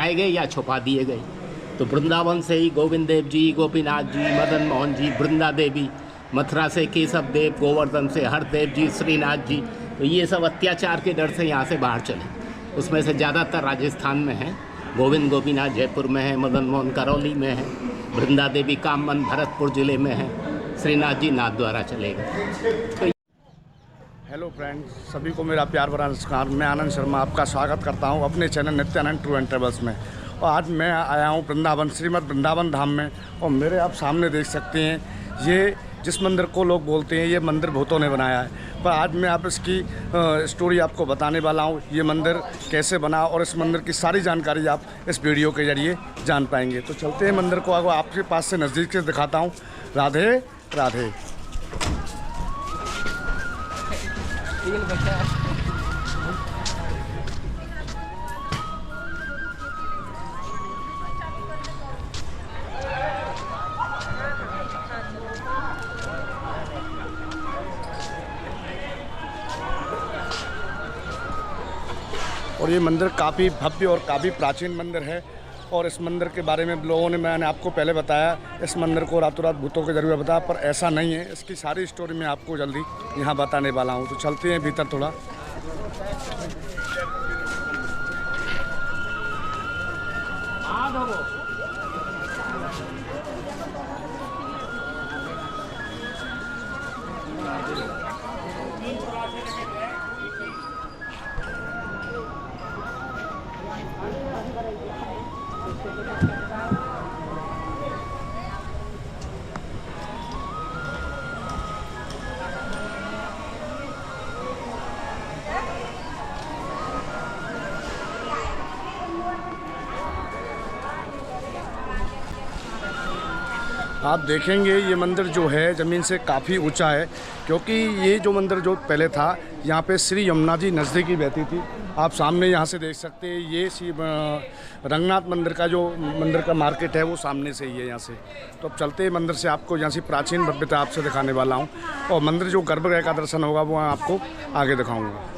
हटाए गए या छुपा दिए गए। तो वृंदावन से ही गोविंद देव जी, गोपीनाथ जी, मदन मोहन जी, वृंदा देवी, मथुरा से केशव देव, गोवर्धन से हरदेव जी, श्रीनाथ जी, तो ये सब अत्याचार के डर से यहाँ से बाहर चले। उसमें से ज़्यादातर राजस्थान में है, गोविंद गोपीनाथ जयपुर में है, मदन मोहन करौली में है, वृंदा देवी कामन भरतपुर ज़िले में है, श्रीनाथ जी नाथद्वारा चले गए। हेलो फ्रेंड्स, सभी को मेरा प्यार भरा नमस्कार। मैं आनंद शर्मा आपका स्वागत करता हूं अपने channel Nityanand tour and travels में। और आज मैं आया हूं वृंदावन, श्रीमद वृंदावन धाम में। और मेरे आप सामने देख सकते हैं, ये जिस मंदिर को लोग बोलते हैं ये मंदिर भूतों ने बनाया है, पर आज मैं आप इसकी स्टोरी आपको बताने वाला हूं। ये मंदिर कैसे बना और इस मंदिर की सारी जानकारी आप इस वीडियो के जरिए जान पाएंगे। तो चलते हैं मंदिर को आपके पास से नज़दीक से दिखाता हूँ। राधे राधे। और ये मंदिर काफ़ी भव्य और काफ़ी प्राचीन मंदिर है। और इस मंदिर के बारे में लोगों ने, मैंने आपको पहले बताया, इस मंदिर को रातों रात भूतों के जरिए बताया, पर ऐसा नहीं है। इसकी सारी स्टोरी मैं आपको जल्दी यहाँ बताने वाला हूँ। तो चलते हैं भीतर थोड़ा। आप देखेंगे ये मंदिर जो है ज़मीन से काफ़ी ऊंचा है, क्योंकि ये जो मंदिर जो पहले था, यहाँ पे श्री यमुना जी नज़दीकी बहती थी। आप सामने यहाँ से देख सकते हैं, ये श्री रंगनाथ मंदिर का जो मंदिर का मार्केट है वो सामने से ही है यहाँ से। तो अब चलते हैं मंदिर से, आपको यहाँ से प्राचीन भव्यता आपसे दिखाने वाला हूँ। और मंदिर जो गर्भगृह का दर्शन होगा वो आपको आगे दिखाऊँगा।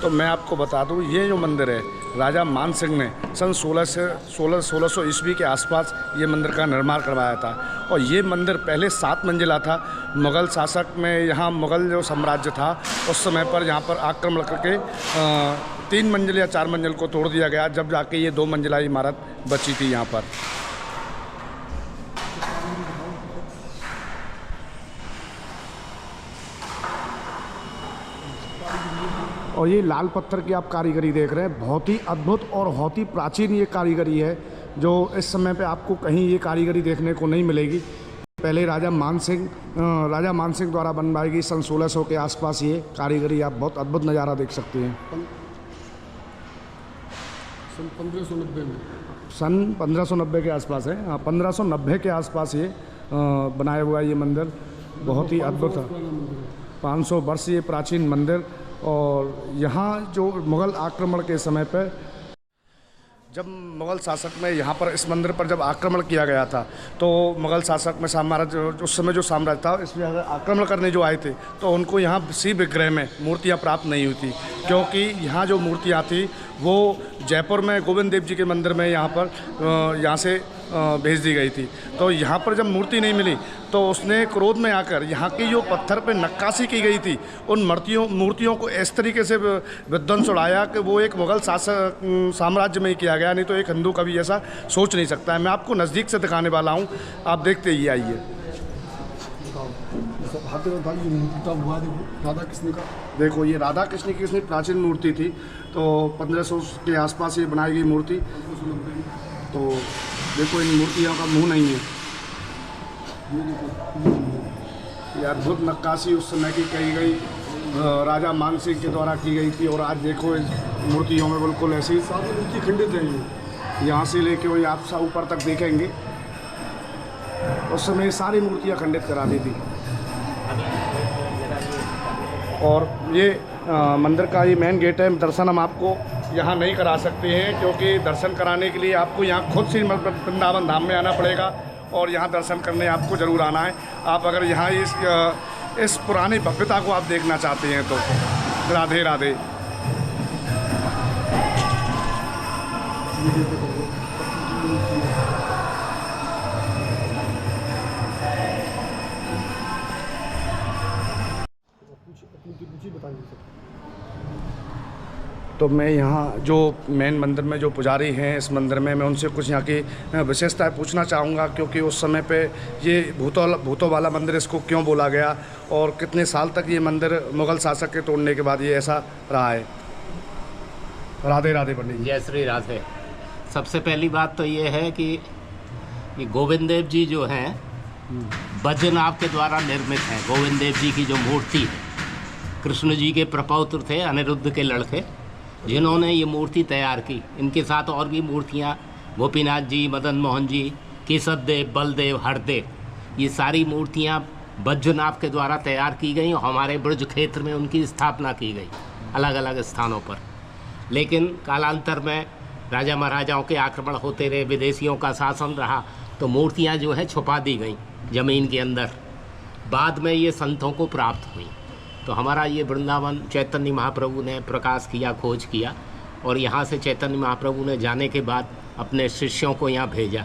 तो मैं आपको बता दूं, ये जो मंदिर है, राजा मान सिंह ने सन 1600 ईस्वी के आसपास ये मंदिर का निर्माण करवाया था। और ये मंदिर पहले 7 मंजिला था। मुग़ल शासक में यहाँ मुग़ल जो साम्राज्य था उस समय पर यहाँ पर आक्रमण करके 3 मंजिल या 4 मंजिल को तोड़ दिया गया, जब जाके ये 2 मंजिला इमारत बची थी यहाँ पर। और ये लाल पत्थर की आप कारीगरी देख रहे हैं, बहुत ही अद्भुत और बहुत ही प्राचीन ये कारीगरी है, जो इस समय पे आपको कहीं ये कारीगरी देखने को नहीं मिलेगी। पहले राजा मान सिंह द्वारा बनवाई गई सन 1600 के आसपास ये कारीगरी। आप बहुत अद्भुत नज़ारा देख सकते हैं। सन 1590 में, सन 1590 के आसपास है। हाँ, 1590 के आसपास ये बनाया हुआ ये मंदिर बहुत ही अद्भुत है। 500 वर्ष ये प्राचीन मंदिर। और यहाँ जो मुग़ल आक्रमण के समय पर, जब मुग़ल शासक में यहाँ पर इस मंदिर पर जब आक्रमण किया गया था, तो मुग़ल शासक में साम्राज्य उस समय जो साम्राज्य था, इसमें अगर आक्रमण करने जो आए थे तो उनको यहाँ सी विग्रह में मूर्तियाँ प्राप्त नहीं हुई थी, क्योंकि यहाँ जो मूर्तियाँ थी वो जयपुर में गोविंद देव जी के मंदिर में यहाँ से भेज दी गई थी। तो यहाँ पर जब मूर्ति नहीं मिली तो उसने क्रोध में आकर यहाँ की जो पत्थर पे नक्काशी की गई थी उन मूर्तियों को इस तरीके से विध्वंस उड़ाया कि वो एक मुग़ल साम्राज्य में ही किया गया, नहीं तो एक हिंदू कभी ऐसा सोच नहीं सकता है। मैं आपको नज़दीक से दिखाने वाला हूँ, आप देखते ही आइए। राधा कृष्ण का देखो, ये राधा कृष्ण की कितनी प्राचीन मूर्ति थी। तो 1500 के आसपास ये बनाई गई मूर्ति। तो देखो इन मूर्तियों का मुंह नहीं है। ये अद्भुत नक्काशी उस समय की कही गई राजा मानसिंह के द्वारा की गई थी। और आज देखो इस मूर्तियों में बिल्कुल ऐसी सारी मूर्ति खंडित है ये। यहाँ से लेके वही आप सा ऊपर तक देखेंगे, उस समय सारी मूर्तियाँ खंडित करा दी थी। और ये मंदिर का ये मेन गेट है। दर्शन हम आपको यहाँ नहीं करा सकते हैं, क्योंकि दर्शन कराने के लिए आपको यहाँ खुद से वृंदावन धाम में आना पड़ेगा और यहाँ दर्शन करने आपको ज़रूर आना है। आप अगर यहाँ इस पुरानी भव्यता को आप देखना चाहते हैं तो राधे राधे। तो मैं यहाँ जो मेन मंदिर में जो पुजारी हैं इस मंदिर में, मैं उनसे कुछ यहाँ की विशेषताएं पूछना चाहूँगा, क्योंकि उस समय पे ये भूतों वाला मंदिर इसको क्यों बोला गया और कितने साल तक ये मंदिर मुग़ल शासक के तोड़ने के बाद ये ऐसा रहा है। राधे राधे पंडित जी। जय श्री राधे। सबसे पहली बात तो ये है कि ये गोविंद देव जी जो हैं बैजनाथ के द्वारा निर्मित हैं। गोविंद देव जी की जो मूर्ति है, कृष्ण जी के प्रपौत्र थे, अनिरुद्ध के लड़के, जिन्होंने ये मूर्ति तैयार की। इनके साथ और भी मूर्तियाँ गोपीनाथ जी, मदन मोहन जी, केशव देव, बलदेव, हरदेव, ये सारी मूर्तियाँ बैजनाथ के द्वारा तैयार की गई और हमारे ब्रज क्षेत्र में उनकी स्थापना की गई अलग अलग स्थानों पर। लेकिन कालांतर में राजा महाराजाओं के आक्रमण होते रहे, विदेशियों का शासन रहा, तो मूर्तियाँ जो है छुपा दी गई ज़मीन के अंदर। बाद में ये संतों को प्राप्त हुई। तो हमारा ये वृंदावन चैतन्य महाप्रभु ने प्रकाश किया, खोज किया, और यहाँ से चैतन्य महाप्रभु ने जाने के बाद अपने शिष्यों को यहाँ भेजा।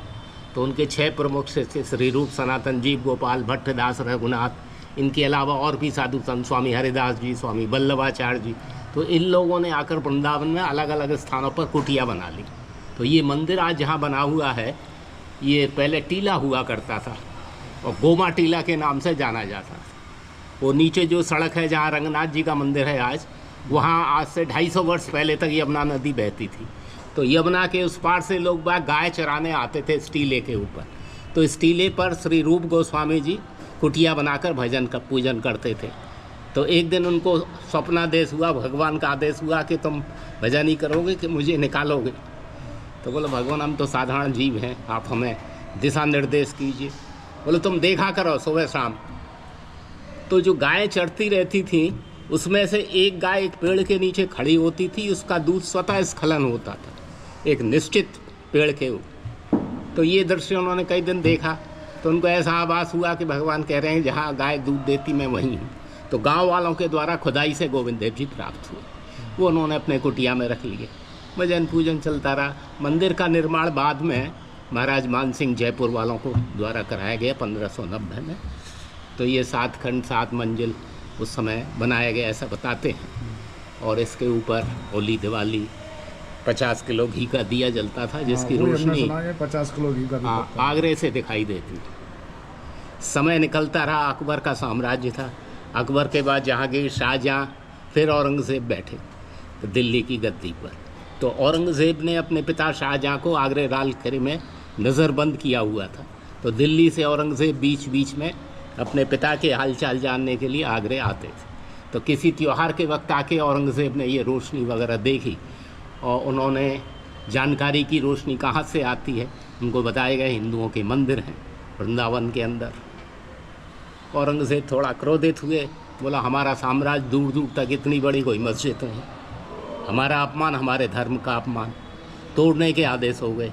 तो उनके 6 प्रमुख शिष्य श्री रूप, सनातन, जीव गोपाल, भट्टदास, रघुनाथ, इनके अलावा और भी साधु संत, स्वामी हरिदास जी, स्वामी वल्लभाचार्य जी, तो इन लोगों ने आकर वृंदावन में अलग अलग स्थानों पर कुटिया बना ली। तो ये मंदिर आज जहाँ बना हुआ है, ये पहले टीला हुआ करता था और गोमा टीला के नाम से जाना जाता था। वो नीचे जो सड़क है जहाँ रंगनाथ जी का मंदिर है आज, वहाँ आज से 250 वर्ष पहले तक यमुना नदी बहती थी। तो यमुना के उस पार से लोग बाग गाय चराने आते थे इस टीले के ऊपर। तो इस टीले पर श्री रूप गोस्वामी जी कुटिया बनाकर भजन का पूजन करते थे। तो एक दिन उनको स्वप्नादेश हुआ, भगवान का आदेश हुआ कि तुम भजन ही करोगे कि मुझे निकालोगे। तो बोले भगवान हम तो साधारण जीव हैं, आप हमें दिशा निर्देश कीजिए। बोले तुम देखा करो सुबह शाम। तो जो गायें चढ़ती रहती थी उसमें से एक गाय एक पेड़ के नीचे खड़ी होती थी, उसका दूध स्वतः स्खलन होता था एक निश्चित पेड़ के ऊपर। तो ये दृश्य उन्होंने कई दिन देखा। तो उनको ऐसा आभास हुआ कि भगवान कह रहे हैं जहाँ गाय दूध देती मैं वहीं हूँ। तो गांव वालों के द्वारा खुदाई से गोविंद देव जी प्राप्त हुए, वो उन्होंने अपने कुटिया में रख लिए। भजन पूजन चलता रहा। मंदिर का निर्माण बाद में महाराज मानसिंह जयपुर वालों को द्वारा कराया गया 1590 में। तो ये 7 खंड 7 मंजिल उस समय बनाया गया ऐसा बताते हैं। और इसके ऊपर होली दिवाली 50 किलो घी का दिया जलता था, जिसकी रोशनी 50 किलो घी का आगरे से दिखाई देती। समय निकलता रहा, अकबर का साम्राज्य था। अकबर के बाद जहांगीर, शाहजहाँ, फिर औरंगज़ेब बैठे तो दिल्ली की गद्दी पर। तो औरंगज़ेब ने अपने पिता शाहजहाँ को आगरे लाल किले में नज़रबंद किया हुआ था। तो दिल्ली से औरंगज़ेब बीच बीच में अपने पिता के हालचाल जानने के लिए आगरे आते थे। तो किसी त्यौहार के वक्त आके औरंगज़ेब ने ये रोशनी वगैरह देखी और उन्होंने जानकारी की रोशनी कहाँ से आती है। उनको बताया गया हिंदुओं के मंदिर हैं वृंदावन के अंदर। औरंगज़ेब थोड़ा क्रोधित हुए, बोला हमारा साम्राज्य दूर दूर तक इतनी बड़ी कोई मस्जिद नहीं, हमारा अपमान, हमारे धर्म का अपमान, तोड़ने के आदेश हो गए।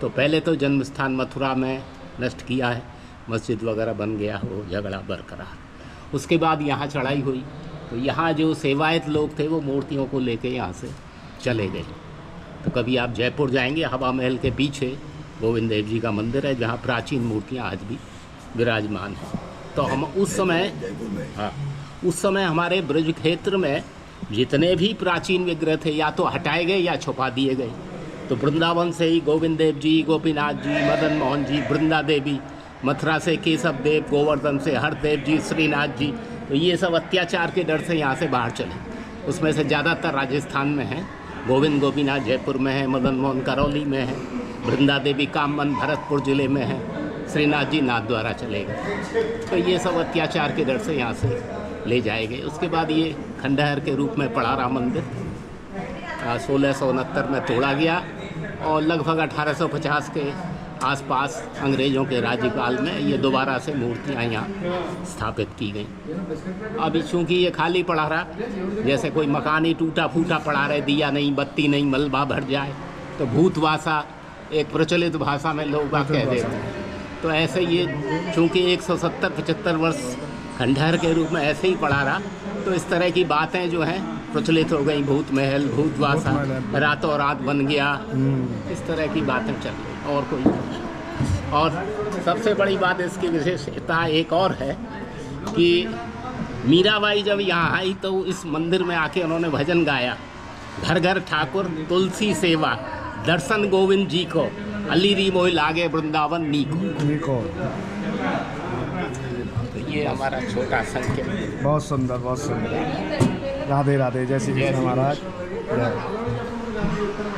तो पहले तो जन्म स्थान मथुरा में नष्ट किया है, मस्जिद वगैरह बन गया हो, झगड़ा बरकरार। उसके बाद यहाँ चढ़ाई हुई। तो यहाँ जो सेवायत लोग थे वो मूर्तियों को लेके यहाँ से चले गए। तो कभी आप जयपुर जाएंगे, हवा महल के पीछे गोविंद देव जी का मंदिर है जहाँ प्राचीन मूर्तियाँ आज भी विराजमान हैं। तो हम उस समय हमारे ब्रज क्षेत्र में जितने भी प्राचीन विग्रह थे या तो हटाए गए या छुपा दिए गए। तो वृंदावन से ही गोविंद देव जी, गोपीनाथ जी, मदन मोहन जी, वृंदा देवी, मथुरा से केशव देव, गोवर्धन से हरदेव जी, श्रीनाथ जी, तो ये सब अत्याचार के डर से यहाँ से बाहर चले। उसमें से ज़्यादातर राजस्थान में हैं। गोविंद गोपीनाथ जयपुर में है, मदन मोहन करौली में है, वृंदा देवी कामवन भरतपुर जिले में है, श्रीनाथ जी नाथ द्वारा चले गए। तो ये सब अत्याचार के डर से यहाँ से ले जाए गए। उसके बाद ये खंडहर के रूप में पड़ा रहा मंदिर। 1669 में तोड़ा गया और लगभग 1850 के आसपास अंग्रेज़ों के राज्यकाल में ये दोबारा से मूर्तियाँ यहाँ स्थापित की गई। अभी चूँकि ये खाली पड़ा रहा, जैसे कोई मकान ही टूटा फूटा पड़ा रहे, दिया नहीं, बत्ती नहीं, मलबा भर जाए, तो भूतवासा एक प्रचलित भाषा में लोग बात कह देते हैं। तो ऐसे ये चूँकि 170-75 वर्ष खंडहर के रूप में ऐसे ही पड़ा रहा, तो इस तरह की बातें जो हैं प्रचलित हो गई। भूत महल, भूतवासा, रातों रात बन गया, इस तरह की बातें चल रही और कोई नहीं। और सबसे बड़ी बात इसकी विशेषता एक और है कि मीराबाई जब यहाँ आई तो इस मंदिर में आके उन्होंने भजन गाया, घर घर ठाकुर तुलसी सेवा, दर्शन गोविंद जी को, अली री मोह लागे वृंदावन नीको। तो ये हमारा छोटा संकेत। बहुत सुंदर, बहुत सुंदर। राधे राधे, जय श्री कृष्ण महाराज।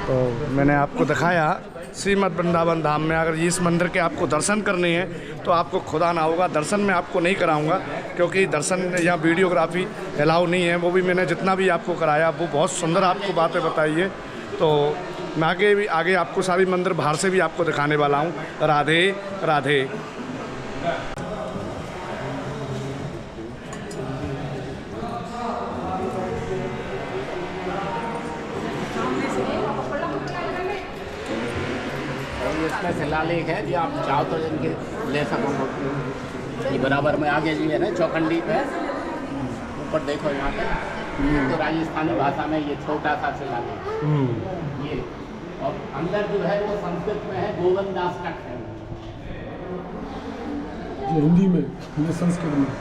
तो मैंने आपको दिखाया श्रीमद् वृंदावन धाम में। अगर इस मंदिर के आपको दर्शन करने हैं तो आपको खुद आना होगा। दर्शन में आपको नहीं कराऊंगा क्योंकि दर्शन या वीडियोग्राफी अलाउ नहीं है। वो भी मैंने जितना भी आपको कराया वो बहुत सुंदर आपको बातें बताई है। तो मैं आगे आपको सारी मंदिर बाहर से भी आपको दिखाने वाला हूँ। राधे राधे। इसमें शिलालेख है जो आप चाहो तो इनके ले सको। ये बराबर में आगे जी है ना चौखंडी पे, ऊपर देखो यहाँ पे तो राजस्थानी भाषा में ये छोटा सा शिलालेख ये। और अंदर जो है वो संस्कृत में है, गोविंद दास का है। हिंदी में, ये संस्कृत में।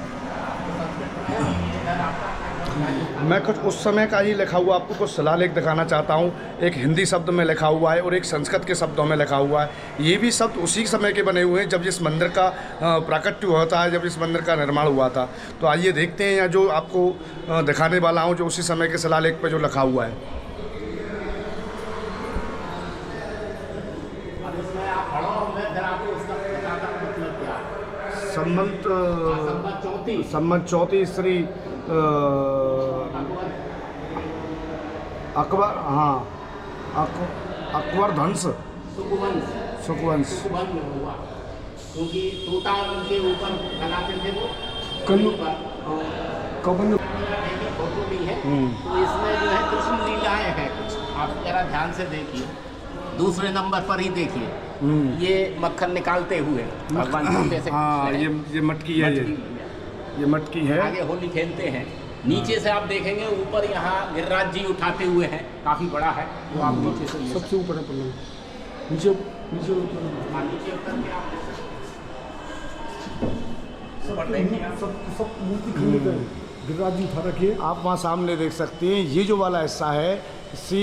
मैं कुछ उस समय का ही लिखा हुआ आपको कुछ शिलालेख दिखाना चाहता हूँ। एक हिंदी शब्द में लिखा हुआ है और एक संस्कृत के शब्दों में लिखा हुआ है। ये भी शब्द उसी समय के बने हुए हैं जब इस मंदिर का प्राकट्य होता है, जब इस मंदिर का निर्माण हुआ था। तो आइए देखते हैं, या जो आपको दिखाने वाला हूँ जो उसी समय के शिलालेख पर जो लिखा हुआ है। संमत 34 श्री अकबर, हाँ, अकबर ध्वंस सुखवंश हुआ, क्योंकि टूटा उनके ऊपर बनाते थे वो कबन फोटो भी है। तो इसमें जो है कृष्ण लीलाएं हैं कुछ, आप जरा ध्यान से देखिए। दूसरे नंबर पर ही देखिए, ये मक्खन निकालते हुए भगवान छोटे से। हाँ, ये मटकी है, ये मटकी है। आगे होली खेलते हैं। नीचे से आप देखेंगे ऊपर यहाँ गिरिराज जी उठाते हुए हैं, काफी बड़ा है वो। आप नीचे से सबसे ऊपर है पल्लव, नीचे नीचे ऊपर सब मूर्ति खंडित है, गिरिराज जी उठा रखिए। आप वहाँ सामने देख सकते हैं। ये जो वाला हिस्सा है श्री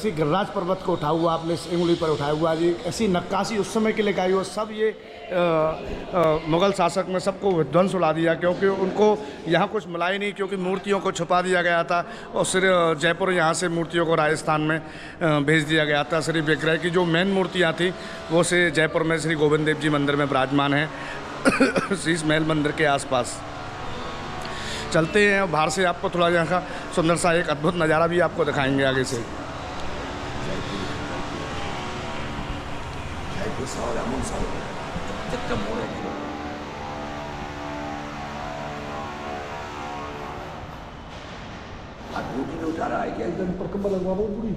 गिरिराज पर्वत को उठा हुआ, आपने इस उंगली पर उठाया हुआ। जी ऐसी नक्काशी उस समय की लगाई हुआ। सब ये मुग़ल शासक में सबको विध्वंस उड़ा दिया, क्योंकि उनको यहाँ कुछ मिला ही नहीं, क्योंकि मूर्तियों को छुपा दिया गया था। और श्री जयपुर यहाँ से मूर्तियों को राजस्थान में भेज दिया गया था। श्री विग्रह की जो मेन मूर्तियाँ थी वो से जयपुर में श्री गोविंद देव जी मंदिर में विराजमान है, शीश महल मंदिर के आसपास। चलते हैं बाहर से, आपको थोड़ा यहाँ का सुंदर सा एक अद्भुत नज़ारा भी आपको दिखाएंगे आगे से। एकदम परकम्बा लगवा दो पूरी।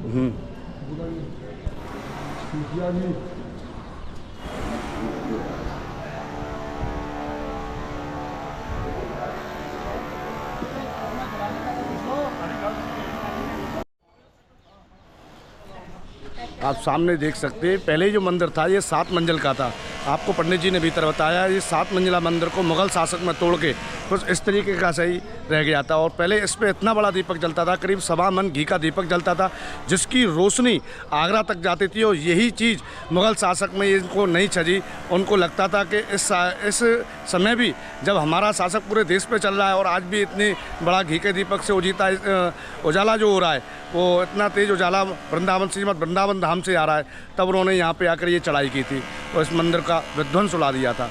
आप सामने देख सकते हैं, पहले जो मंदिर था ये 7 मंजिल का था। आपको पंडित जी ने भीतर बताया, ये 7 मंजिला मंदिर को मुग़ल शासक में तोड़ के कुछ इस तरीके का सही रह गया था। और पहले इस पे इतना बड़ा दीपक जलता था, करीब 1.25 मन घी का दीपक जलता था, जिसकी रोशनी आगरा तक जाती थी। और यही चीज़ मुग़ल शासक में इनको नहीं छजी। उनको लगता था कि इस समय भी जब हमारा शासक पूरे देश पे चल रहा है और आज भी इतनी बड़ा घी के दीपक से उजाला जो हो रहा है, वो इतना तेज़ उजाला वृंदावन श्रीमद वृंदावन धाम से आ रहा है, तब उन्होंने यहाँ पे आकर ये चढ़ाई की थी और इस मंदिर का विध्वंस उड़ा दिया था।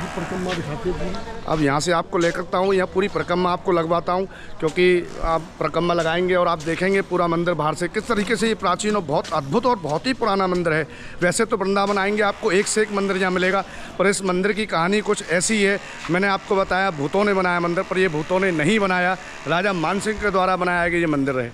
परिक्रमा दिखाते हैं पूरी। अब यहाँ से आपको ले करता हूँ, यहाँ पूरी परिक्रमा आपको लगवाता हूँ, क्योंकि आप परिक्रमा लगाएंगे और आप देखेंगे पूरा मंदिर बाहर से किस तरीके से ये प्राचीन और बहुत अद्भुत और बहुत ही पुराना मंदिर है। वैसे तो वृंदावन आएंगे आपको एक से एक मंदिर यहाँ मिलेगा, पर इस मंदिर की कहानी कुछ ऐसी है। मैंने आपको बताया भूतों ने बनाया मंदिर, पर ये भूतों ने नहीं बनाया, राजा मानसिंह के द्वारा बनाया गया ये मंदिर है।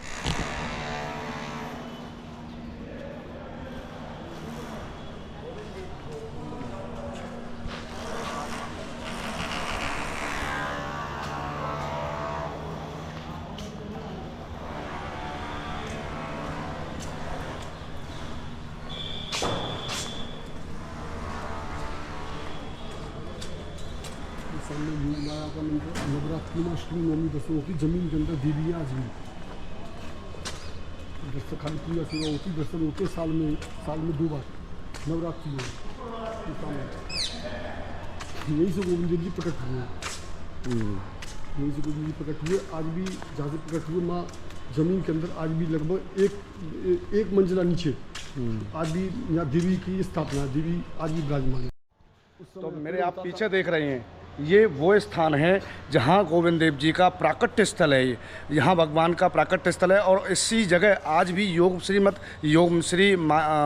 सामने योग माया का मंदिर, नवरात्रि में अष्टमी नवमी दसों होती, जमीन के अंदर देवियाँ आज भी दस्तक खाली पूजा सेवा होती, दर्शन होते साल में 2 बार नवरात्रि में। यहीं से गोविंद देव जी प्रकट हुए, यहीं से गोविंद जी प्रकट हुए। आज भी जहाँ से प्रकट हुए माँ जमीन के अंदर आज भी लगभग एक मंजिला नीचे आज भी यहाँ देवी की स्थापना, देवी आज भी विराजमान है। तो मेरे आप पीछे देख रहे हैं, ये वो स्थान है जहाँ गोविंद देव जी का प्राकट्य स्थल है। यहाँ भगवान का प्राकट्य स्थल है और इसी जगह आज भी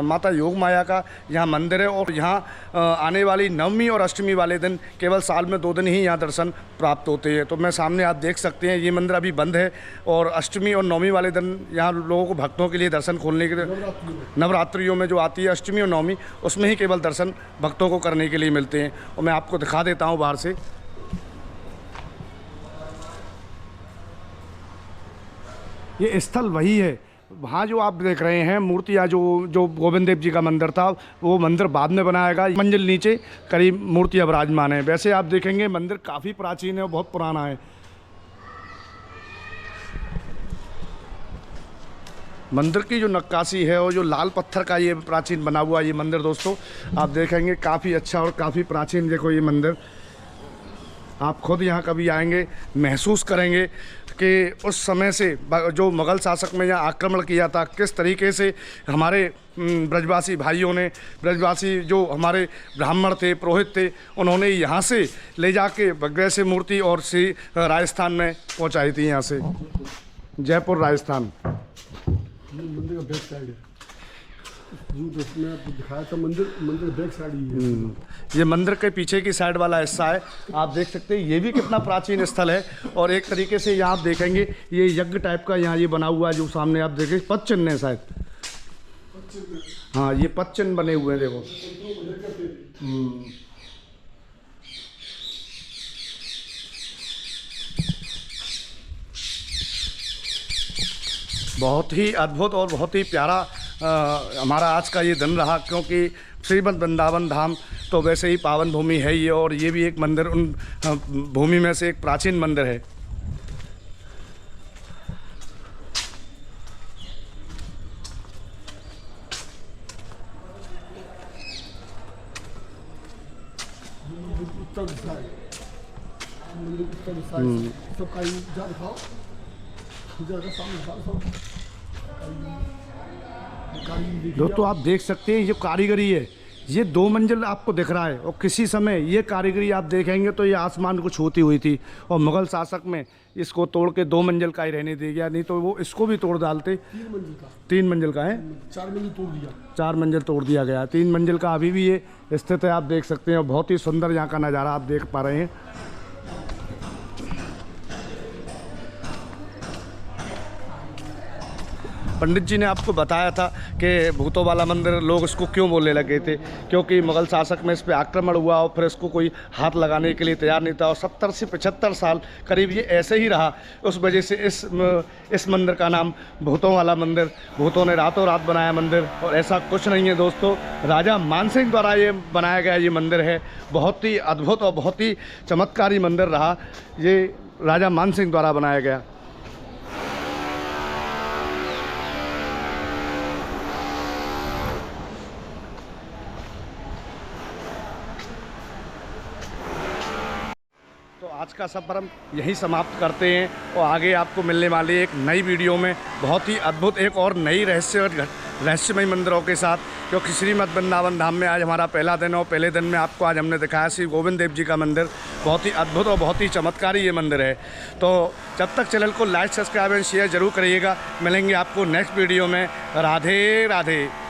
माता योग माया का यहाँ मंदिर है। और यहाँ आने वाली नवमी और अष्टमी वाले दिन केवल साल में 2 दिन ही यहाँ दर्शन प्राप्त होते हैं। तो मैं सामने आप देख सकते हैं ये मंदिर अभी बंद है और अष्टमी और नवमी वाले दिन यहाँ लोगों को भक्तों के लिए दर्शन खोलने के लिए नवरात्रियों में जो आती है अष्टमी और नवमी, उसमें ही केवल दर्शन भक्तों को करने के लिए मिलते हैं। और मैं आपको दिखा देता हूँ बाहर से। ये स्थल वही है, वहाँ जो आप देख रहे हैं मूर्तियाँ जो गोविंद देव जी का मंदिर था, वो मंदिर बाद में बनाया गया। मंजिल नीचे करीब मूर्तियाँ विराजमान हैं। वैसे आप देखेंगे मंदिर काफ़ी प्राचीन है और बहुत पुराना है। मंदिर की जो नक्काशी है और जो लाल पत्थर का ये प्राचीन बना हुआ ये मंदिर दोस्तों आप देखेंगे काफ़ी अच्छा और काफ़ी प्राचीन। देखो ये मंदिर आप खुद यहाँ कभी आएंगे महसूस करेंगे कि उस समय से जो मुग़ल शासक में यहाँ आक्रमण किया था, किस तरीके से हमारे ब्रजवासी भाइयों ने, ब्रजवासी जो हमारे ब्राह्मण थे, पुरोहित थे, उन्होंने यहाँ से ले जाके बगैर से मूर्ति और श्री राजस्थान में पहुँचाई थी, यहाँ से जयपुर राजस्थान। मंदिर का बैक साइड है, जो मैं आपको दिखाया था मंदिर बैक साइड ही है। ये मंदिर के पीछे की साइड वाला हिस्सा है, आप देख सकते हैं। ये भी कितना प्राचीन स्थल है। और एक तरीके से यहाँ आप देखेंगे ये यज्ञ टाइप का यहाँ ये बना हुआ है, जो सामने आप देखें पदचिन्ह है शायद। हाँ ये पदचिन्ह बने हुए हैं देखो। बहुत ही अद्भुत और बहुत ही प्यारा हमारा आज का ये दिन रहा, क्योंकि श्रीमद वृंदावन धाम तो वैसे ही पावन भूमि है ये, और ये भी एक मंदिर उन भूमि में से एक प्राचीन मंदिर है। दोस्तों आप देख सकते हैं ये कारीगरी है, ये 2 मंजिल आपको दिख रहा है और किसी समय ये कारीगरी आप देखेंगे तो ये आसमान को छूती हुई थी और मुग़ल शासक में इसको तोड़ के 2 मंजिल का ही रहने दे गया, नहीं तो वो इसको भी तोड़ डालते। 3 मंजिल का है, 4 मंजिल तोड़ दिया, 4 मंजिल तोड़ दिया गया। 3 मंजिल का अभी भी ये स्थित है, आप देख सकते हैं। बहुत ही सुंदर यहाँ का नज़ारा आप देख पा रहे हैं। पंडित जी ने आपको बताया था कि भूतों वाला मंदिर लोग इसको क्यों बोलने लगे थे, क्योंकि मुग़ल शासक में इस पर आक्रमण हुआ और फिर इसको कोई हाथ लगाने के लिए तैयार नहीं था और 70 से 75 साल करीब ये ऐसे ही रहा। उस वजह से इस मंदिर का नाम भूतों वाला मंदिर, भूतों ने रातों रात बनाया मंदिर। और ऐसा कुछ नहीं है दोस्तों, राजा मानसिंह द्वारा ये बनाया गया ये मंदिर है। बहुत ही अद्भुत और बहुत ही चमत्कारी मंदिर रहा, ये राजा मानसिंह द्वारा बनाया गया। तो आज का सफ़र हम यहीं समाप्त करते हैं और आगे आपको मिलने वाली एक नई वीडियो में बहुत ही अद्भुत एक और नई रहस्यमय मंदिरों के साथ, क्योंकि श्रीमद् वृंदावन धाम में आज हमारा पहला दिन और पहले दिन में आपको आज हमने दिखाया श्री गोविंद देव जी का मंदिर। बहुत ही अद्भुत और बहुत ही चमत्कारी ये मंदिर है। तो जब तक चैनल को लाइक, सब्सक्राइब एंड शेयर ज़रूर करिएगा। मिलेंगे आपको नेक्स्ट वीडियो में। राधे राधे।